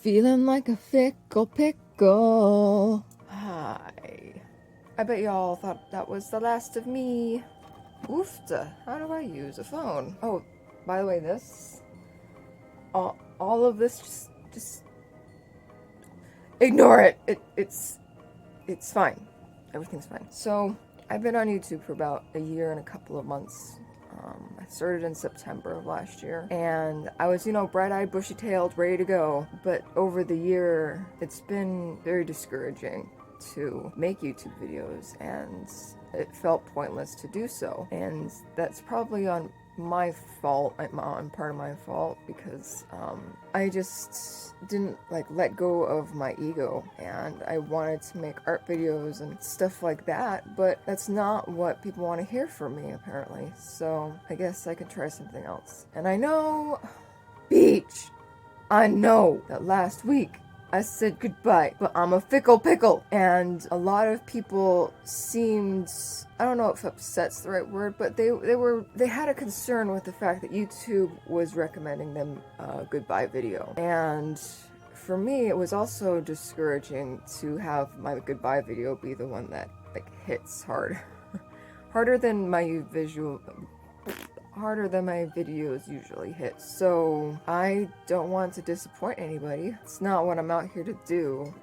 Feeling like a fickle pickle. Hi. I bet y'all thought that was the last of me. Oofta. How do I use a phone? Oh, by the way, this... all of this, just ignore it. It's fine. Everything's fine. So, I've been on YouTube for about a year and a couple of months. I started in September of last year, and I was, bright-eyed, bushy-tailed, ready to go. But over the year, it's been very discouraging to make YouTube videos, and it felt pointless to do so. And that's probably on my fault, on part of my fault, because I just didn't let go of my ego, and I wanted to make art videos and stuff like that, but that's not what people want to hear from me, apparently. So I guess I could try something else. And I know, Beach, I know that last week I said goodbye, but I'm a fickle pickle. And a lot of people seemed, I don't know if upset's the right word, but they had a concern with the fact that YouTube was recommending them a goodbye video. And for me, it was also discouraging to have my goodbye video be the one that hits hard. Harder than my videos usually hit. So I don't want to disappoint anybody. It's not what I'm out here to do.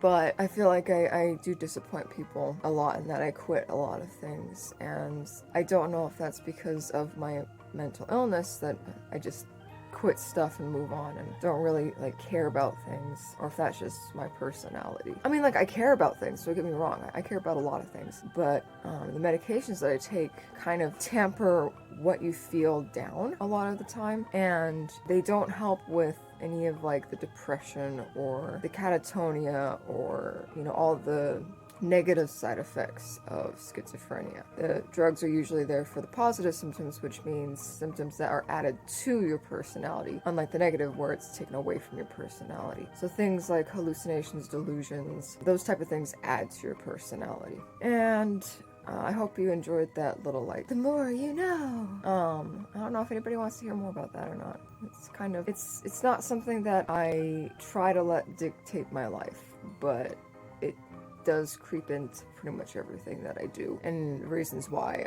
But I feel like I do disappoint people a lot, and that I quit a lot of things. And I don't know if that's because of my mental illness, that I just quit stuff and move on and don't really care about things, or if that's just my personality. I mean, I care about things, don't get me wrong, I care about a lot of things, but the medications that I take kind of tamper what you feel down a lot of the time, and they don't help with any of the depression or the catatonia or all the negative side effects of schizophrenia. The drugs are usually there for the positive symptoms, which means symptoms that are added to your personality, unlike the negative where it's taken away from your personality. So things like hallucinations, delusions, those type of things add to your personality. And I hope you enjoyed that little the more you know. I don't know if anybody wants to hear more about that or not. It's kind of, it's not something that I try to let dictate my life, but it does creep into pretty much everything that I do, and reasons why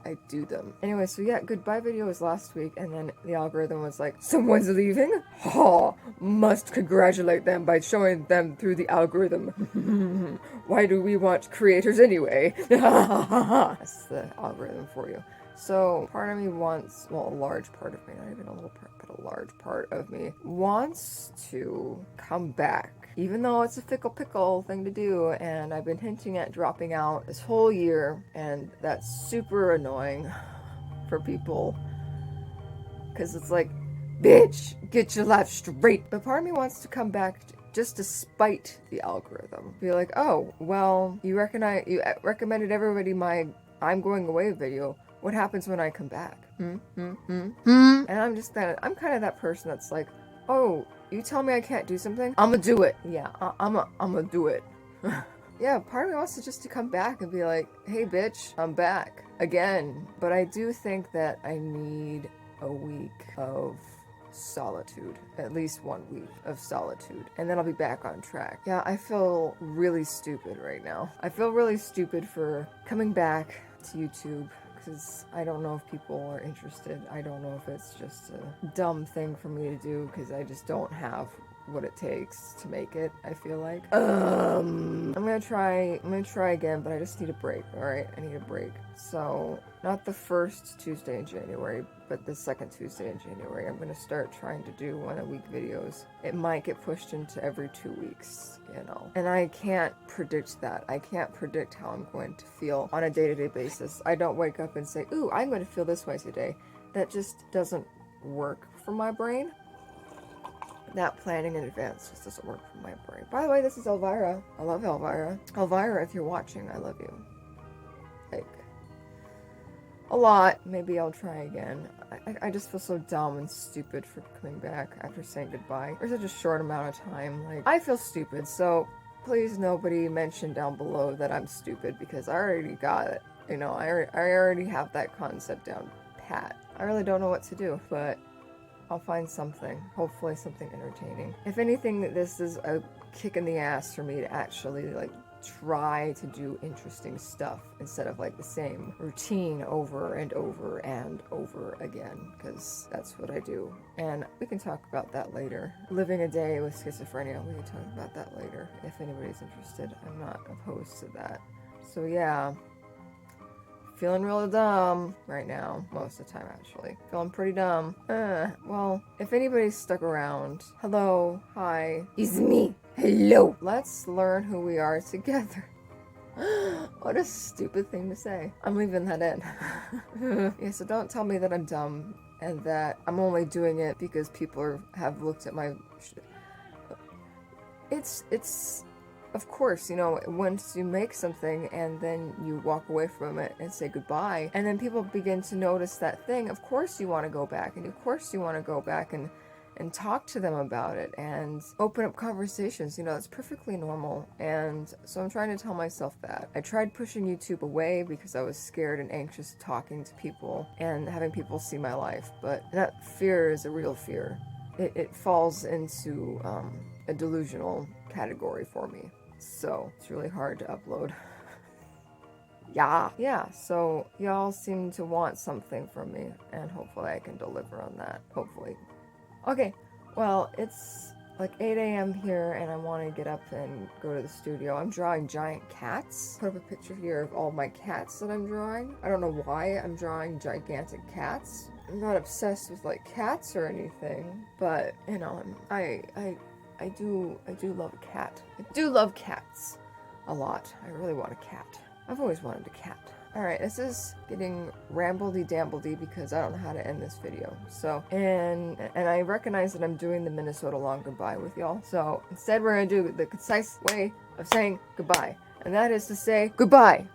I do them. Anyway, so yeah, goodbye video was last week, and then the algorithm was like, someone's leaving? Ha! Must congratulate them by showing them through the algorithm. Why do we want creators anyway? That's the algorithm for you. So, part of me wants, well, a large part of me, not even a little part, but a large part of me wants to come back. Even though it's a fickle pickle thing to do, and I've been hinting at dropping out this whole year, and that's super annoying for people, because it's like, bitch, get your life straight. But part of me wants to come back just to spite the algorithm. Be like, oh, well, you recommended everybody my I'm going away video. What happens when I come back? And I'm kind of that person that's like, oh, you tell me I can't do something? I'ma do it. Yeah, I'ma do it. Yeah, part of me wants to just to come back and be like, hey bitch, I'm back. Again. But I do think that I need a week of solitude. At least 1 week of solitude. And then I'll be back on track. Yeah, I feel really stupid right now. I feel really stupid for coming back to YouTube, because I don't know if people are interested. I don't know if it's just a dumb thing for me to do, because I just don't have what it takes to make it, I feel like. I'm gonna try again, but I just need a break, alright? I need a break. So, not the first Tuesday in January, but the second Tuesday in January, I'm gonna start trying to do 1 a week videos. It might get pushed into every 2 weeks, And I can't predict that. I can't predict how I'm going to feel on a day-to-day basis. I don't wake up and say, ooh, I'm going to feel this way today. That just doesn't work for my brain. That planning in advance just doesn't work for my brain. By the way, this is Elvira. I love Elvira. Elvira, if you're watching, I love you. A lot. Maybe I'll try again. I just feel so dumb and stupid for coming back after saying goodbye for such a short amount of time. I feel stupid, so please nobody mention down below that I'm stupid, because I already got it. I already have that concept down pat. I really don't know what to do, but I'll find something. Hopefully something entertaining. If anything, this is a kick in the ass for me to actually like try to do interesting stuff instead of like the same routine over and over and over again, because that's what I do. And we can talk about that later. Living a day with schizophrenia, we can talk about that later if anybody's interested. I'm not opposed to that. So yeah, feeling really dumb right now, most of the time actually. Feeling pretty dumb. Well, if anybody's stuck around, hello, hi, it's me. Hello. Let's learn who we are together. What a stupid thing to say. I'm leaving that in. Yeah, so don't tell me that I'm dumb and that I'm only doing it because people have looked at my... It's... Of course, you know, once you make something and then you walk away from it and say goodbye, and then people begin to notice that thing, of course you want to go back, and of course you want to go back and talk to them about it and open up conversations. You know, it's perfectly normal. And so I'm trying to tell myself that. I tried pushing YouTube away because I was scared and anxious talking to people and having people see my life, but that fear is a real fear. It falls into a delusional category for me. So it's really hard to upload. Yeah, so y'all seem to want something from me, and hopefully I can deliver on that. Hopefully. Okay, well, it's like 8 a.m. here, and I want to get up and go to the studio. I'm drawing giant cats. Put up a picture here of all my cats that I'm drawing. I don't know why I'm drawing gigantic cats. I'm not obsessed with like cats or anything, but you know, I do love a cat. I do love cats a lot. I really want a cat. I've always wanted a cat. Alright, this is getting rambledy-dambledy because I don't know how to end this video. So, and I recognize that I'm doing the Minnesota long goodbye with y'all. So, instead we're going to do the concise way of saying goodbye. And that is to say goodbye.